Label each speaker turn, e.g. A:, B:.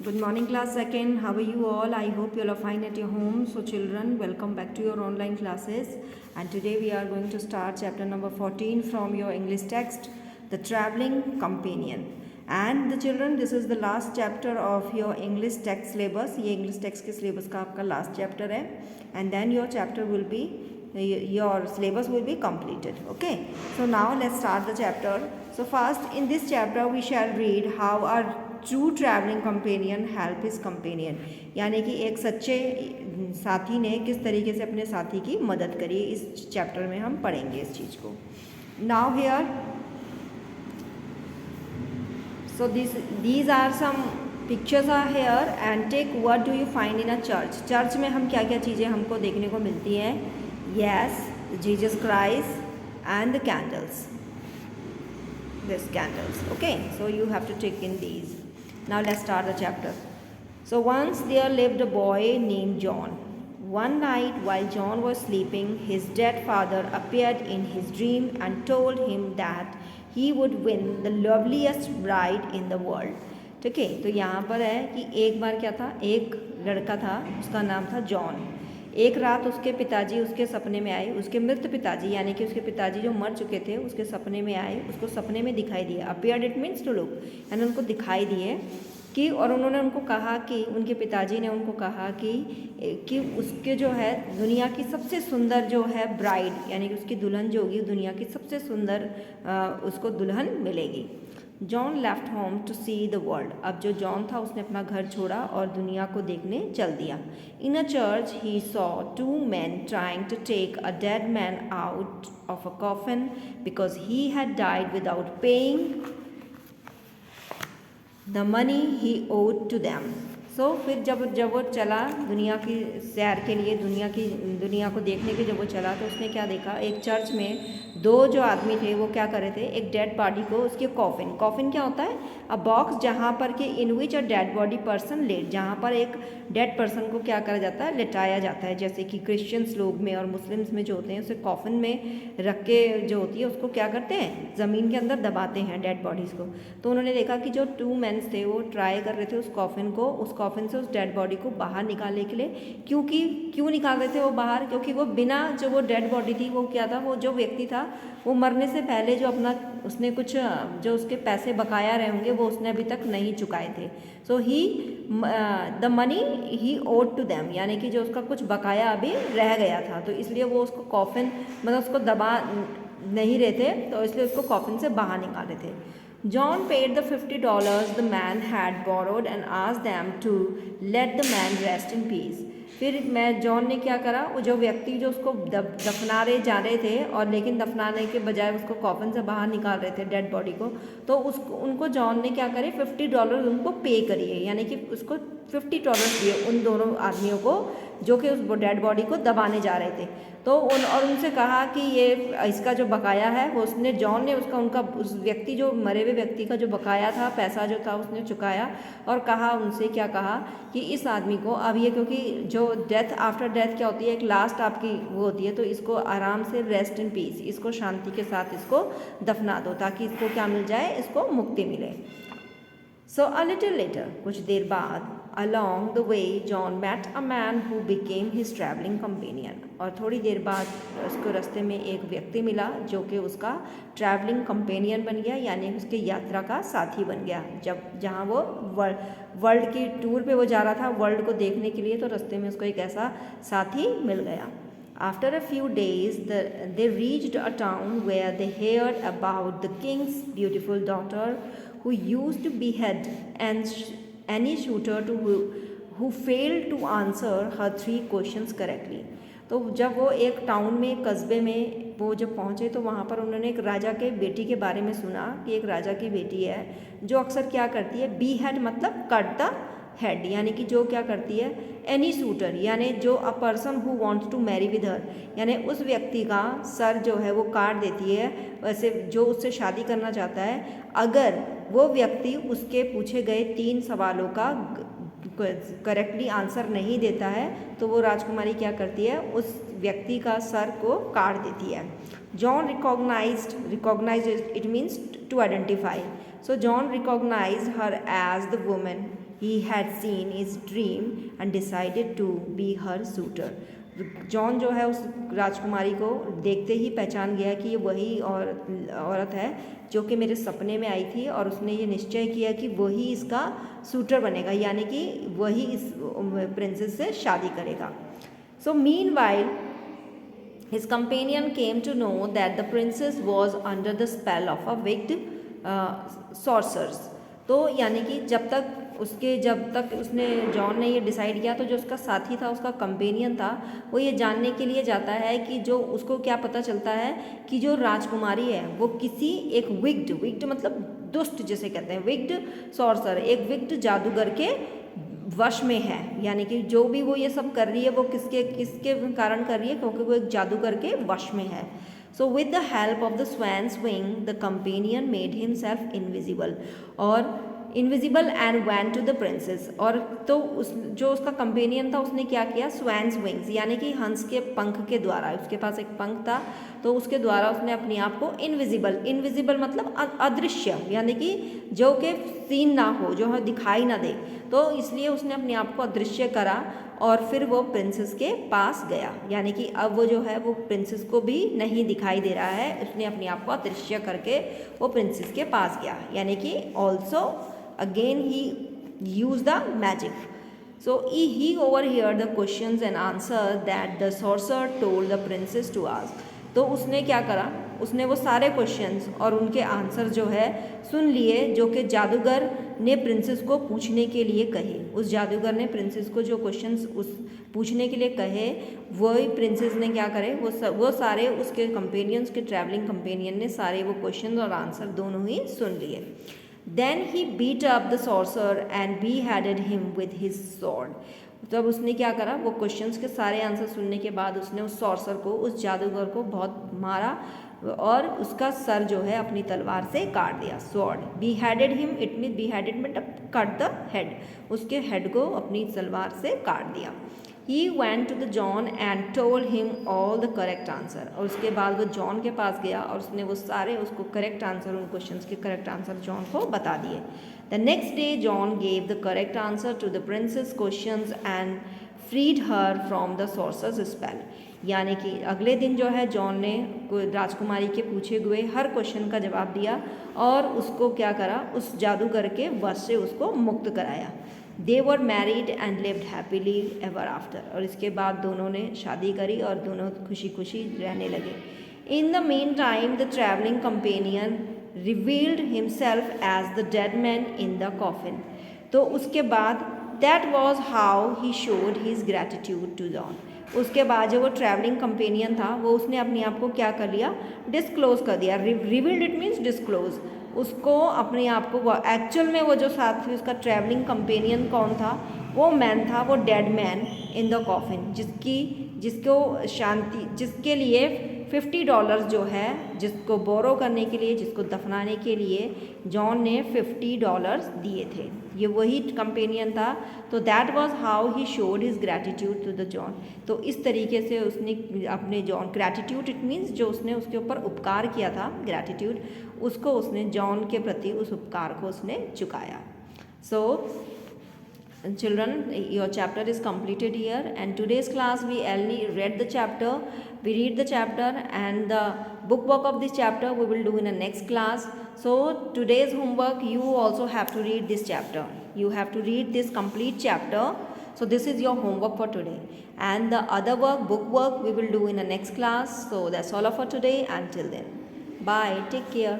A: Good morning, class second. How are you all? I hope you all are fine at your home. So, children, welcome back to your online classes. And today we are going to start chapter number 14 from your English text, The Traveling Companion. And the children, this is the last chapter of your English text syllabus. ये English text के syllabus का आपका last chapter है. And then your chapter will be, your syllabus will be completed. Okay. So now let's start the chapter. So first, in this chapter, we shall read how our true travelling companion help his companion, यानी कि एक सच्चे साथी ने किस तरीके से अपने साथी की मदद करी, इस चैप्टर में हम पढ़ेंगे इस चीज़ को. Now here so these are some pictures are here and take what do you find in a church. Church में हम क्या क्या चीज़ें हमको देखने को मिलती हैं. Yes, Jesus Christ and the candles, this candles. Okay, so you have to take in these. Now let's start the chapter. So once there lived a boy named John. One night while John was sleeping, his dead father appeared in his dream and told him that he would win the loveliest bride in the world. ठीक है, तो यहाँ पर है कि एक बार क्या था, एक लड़का था, उसका नाम था जॉन. एक रात उसके पिताजी उसके सपने में आए. उसके मृत पिताजी, यानी कि उसके पिताजी जो मर चुके थे, उसके सपने में आए. उसको सपने में दिखाई दिया. Appeared it means to look, यानी उनको दिखाई दिए कि, और उन्होंने उनको कहा कि, उनके पिताजी ने उनको कहा कि उसके जो है दुनिया की सबसे सुंदर जो है ब्राइड, यानी कि उसकी दुल्हन जो होगी दुनिया की सबसे सुंदर उसको दुल्हन मिलेगी. John left home to see the world. अब जो जॉन था उसने अपना घर छोड़ा और दुनिया को देखने चल दिया. In a church he saw two man trying to take a dead man out of a coffin because he had died without paying the money he owed to them. So फिर जब वो चला दुनिया की सैर के लिए, दुनिया को देखने के जब वो चला, तो उसने क्या देखा, एक चर्च में दो जो आदमी थे वो क्या कर रहे थे, एक डेड बॉडी को, उसके कॉफिन क्या होता है, अ बॉक्स जहाँ पर के in which a dead body person lay, जहाँ पर एक डेड पर्सन को क्या करा जाता है, लेटाया जाता है. जैसे कि क्रिश्चियंस लोग में और मुस्लिम्स में जो होते हैं उसे कॉफिन में रख के जो होती है उसको क्या करते हैं, ज़मीन के अंदर दबाते हैं डेड बॉडीज़ को. तो उन्होंने देखा कि जो टू मेंस थे वो ट्राई कर रहे थे उस कॉफिन से उस डेड बॉडी को बाहर निकालने के लिए. क्यों निकाल रहे थे वो बाहर, क्योंकि वो बिना, जो वो डेड बॉडी थी वो क्या था, वो जो व्यक्ति था वो मरने से पहले जो अपना उसने कुछ जो उसके पैसे बकाया रहे होंगे वो उसने अभी तक नहीं चुकाए थे. So he the money he owed to them, यानी कि जो उसका कुछ बकाया अभी रह गया था, तो इसलिए वो उसको कॉफिन, मतलब उसको दबा नहीं रहे थे, तो इसलिए उसको कॉफिन से बाहर निकाले थे. John paid the $50 the man had borrowed and asked them to let the man rest in peace. फिर जॉन ने क्या करा, वो जो व्यक्ति जो उसको दफना रहे जा रहे थे, और लेकिन दफनाने के बजाय उसको कॉफिन से बाहर निकाल रहे थे डेड बॉडी को, तो उनको जॉन ने क्या करे, $50 उनको पे करिए, यानी कि उसको $50 दिए उन दोनों आदमियों को जो कि उस डेड बॉडी को दबाने जा रहे थे. तो उनसे कहा कि ये इसका जो बकाया है वो जॉन ने उस व्यक्ति, जो मरे हुए व्यक्ति का जो बकाया था, पैसा जो था उसने चुकाया, और कहा उनसे, क्या कहा कि इस आदमी को अब ये, क्योंकि जो डेथ आफ्टर डेथ क्या होती है, एक लास्ट आपकी वो होती है, तो इसको आराम से रेस्ट इन पीस, इसको शांति के साथ इसको दफना दो, ताकि इसको क्या मिल जाए, इसको मुक्ति मिले. So a little later, कुछ देर बाद, along the way John met a man who became his traveling companion. और थोड़ी देर बाद उसको रास्ते में एक व्यक्ति मिला जो कि उसका ट्रैवलिंग कंपेनियन बन गया, यानी उसके यात्रा का साथी बन गया. जहाँ वो वर्ल्ड की टूर पे वो जा रहा था, वर्ल्ड को देखने के लिए, तो रास्ते में उसको एक ऐसा साथी मिल गया. After a few days, they reached a town where they heard about the king's beautiful daughter who used to behead any shooter who failed to answer her 3 questions correctly. तो जब वो एक टाउन में, एक कस्बे में वो जब पहुँचे, तो वहाँ पर उन्होंने एक राजा के बेटी के बारे में सुना कि एक राजा की बेटी है जो अक्सर क्या करती है, बी हेड मतलब कट द हेड, यानी कि जो क्या करती है, एनी शूटर, यानी जो a person who wants to marry with her, यानी उस व्यक्ति का सर जो है वो काट देती है, वैसे जो उससे शादी करना चाहता है, अगर वो व्यक्ति उसके पूछे गए 3 सवालों का करेक्टली आंसर नहीं देता है, तो वो राजकुमारी क्या करती है, उस व्यक्ति का सर को काट देती है. John recognized it means to identify. So John recognized her as the woman he had seen his dream and decided to be her suitor. John जो है उस राजकुमारी को देखते ही पहचान गया कि ये वही औरत है जो कि मेरे सपने में आई थी, और उसने ये निश्चय किया कि वही इसका सूटर बनेगा, यानी कि वही इस प्रिंसेस से शादी करेगा. सो meanwhile his companion came to know that the princess was under the spell of a wicked sorcerers. तो यानी कि जब तक उसने जॉन ने ये डिसाइड किया, तो जो उसका साथी था, उसका कंपेनियन था, वो ये जानने के लिए जाता है कि जो उसको क्या पता चलता है कि जो राजकुमारी है वो किसी एक विक्ड मतलब दुष्ट जिसे कहते हैं, विक्ड सॉर्सर, एक विक्ड जादूगर के वश में है. यानी कि जो भी वो ये सब कर रही है वो किसके कारण कर रही है, क्योंकि वो एक जादूगर के वश में है. So with the help of the swan's wing the companion made himself invisible and went to the princess. और तो जो उसका कंपेनियन था उसने क्या किया, स्वैन्स विंग्स यानी कि हंस के पंख के द्वारा, उसके पास एक पंख था, तो उसके द्वारा उसने अपने आप को इनविजिबल मतलब अदृश्य, यानी कि जो कि सीन ना हो, जो है दिखाई ना दे, तो इसलिए उसने अपने आप को अदृश्य करा और फिर वो प्रिंसेस के पास गया. यानी कि अब वो जो है वो प्रिंसेस को भी नहीं दिखाई दे रहा है, उसने अपने आप को अदृश्य करके वो प्रिंसेस के पास गया. यानी कि also again he use the magic. So he overheard the questions and answers that the sorcerer told the princess to ask. तो उसने क्या करा, उसने वो सारे क्वेश्चंस और उनके आंसर जो है सुन लिए जो कि जादूगर ने प्रिंसेस को पूछने के लिए कहे. उस जादूगर ने प्रिंसेस को जो क्वेश्चंस उस पूछने के लिए कहे, वही प्रिंसेस ने क्या करे, वो सारे उसके कंपेनियंस के ट्रैवलिंग कंपेनियन ने सारे वो क्वेश्चंस और आंसर दोनों ही सुन लिए. Then he beat up the sorcerer and beheaded him with his sword. तब उसने क्या करा, वो क्वेश्चंस के सारे आंसर सुनने के बाद उसने उस सॉर्सर को, उस जादूगर को बहुत मारा और उसका सर जो है अपनी तलवार से काट दिया. Sword beheaded him, it mean beheaded मतलब कट द हेड, उसके हेड को अपनी तलवार से काट दिया. He went to the John and told him all the correct answer. और उसके बाद वो जॉन के पास गया और उसने वो सारे उसको करेक्ट आंसर, उन क्वेश्चंस के करेक्ट आंसर जॉन को बता दिए. The next day John gave the correct answer to the princess questions and freed her from the sorcerer's spell. यानी कि अगले दिन जो है जॉन ने राजकुमारी के पूछे हुए हर क्वेश्चन का जवाब दिया और उसको क्या करा, उस जादूगर के वश से उसको मुक्त कराया. They were married and lived happily ever after. और इसके बाद दोनों ने शादी करी और दोनों खुशी खुशी रहने लगे. In the meantime, the traveling companion revealed himself as the dead man in the coffin. तो उसके बाद that was how he showed his gratitude to John. उसके बाद जो वो ट्रैवलिंग कंपेनियन था वो उसने अपने आप को क्या कर लिया, डिस्क्लोज कर दिया. Revealed it means disclose. उसको अपने आप को एक्चुअल में वो जो साथी उसका ट्रैवलिंग कंपेनियन कौन था, वो मैन था, वो dead man in the coffin, जिसको शांति, जिसके लिए $50 जो है, जिसको बोरो करने के लिए, जिसको दफनाने के लिए जॉन ने $50 दिए थे. ये वही कंपेनियन था. तो that was how he showed his gratitude to the John. तो इस तरीके से उसने अपने जॉन, ग्रैटिट्यूड इट मीन्स जो उसने उसके ऊपर उपकार किया था, ग्रैटिट्यूड, उसको उसने जॉन के प्रति उस उपकार को उसने चुकाया. सो children, your chapter is completed here, and today's class we only read the chapter, we read the chapter and the bookwork of this chapter we will do in the next class. So today's homework, you also have to read this chapter, you have to read this complete chapter. So this is your homework for today, and the other work, bookwork, we will do in the next class. So that's all for today. Until then, bye, take care.